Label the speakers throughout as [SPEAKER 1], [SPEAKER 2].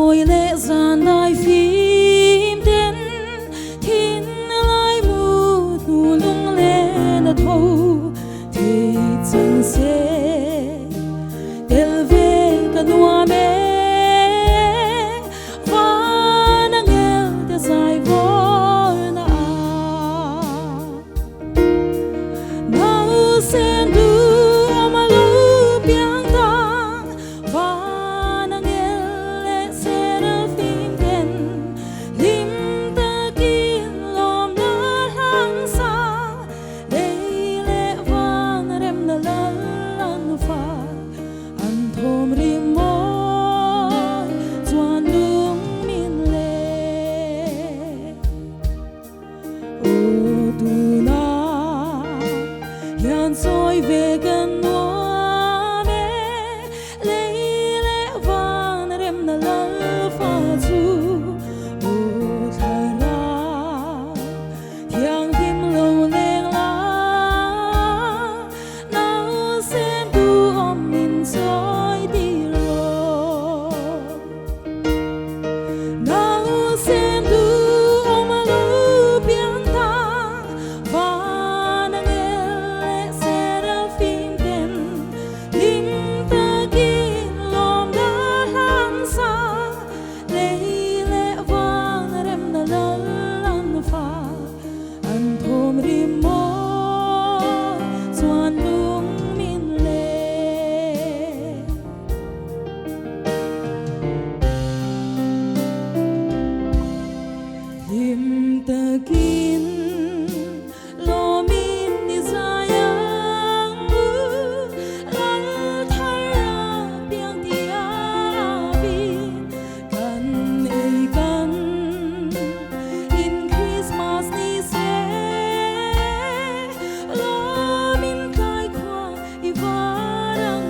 [SPEAKER 1] lối lẽ gian đại phim đến thiên lai mù nu lung lên đã thâu thì chẳng sẽ del về cả nua mẹ và nang el te sai vol na nau sen du amalu piang tang và nang el le sen phim den lim ta kin lom na hang sa dei le van rem na lan fa an thom rim môi chuan lung min le ô tu na hian soi về gần noa mẹ lấy lẽ van rem na lal pha chu ô thay ra thiang tim lâu leng la nau sen tu om min soi đi lo nau sen tu om lu piang tang và nang el seraphim den lim ta kin lom da lam sa lấy lẽ van rem na lan fa an thom rim môi chuan lung min le lim ta kin lo min ni sayang lal thai ra piang tia bin kan ei kan in Christmas ni se lo min kai kwa i varang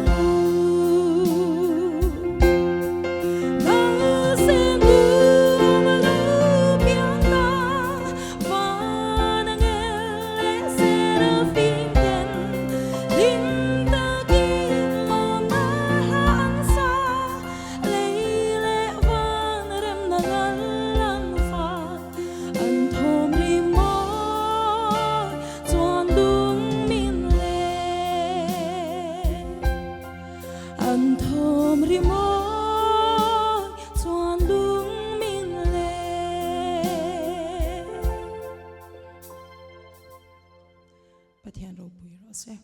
[SPEAKER 1] nau sen du amalu piang tang và nang el seraphim den lim ta kin lom na hang sa lấy lẽ van rem na lan fa an thom rim môi chuan lung min le an thom rim môi chuan lung min le Pathian ro pui ro se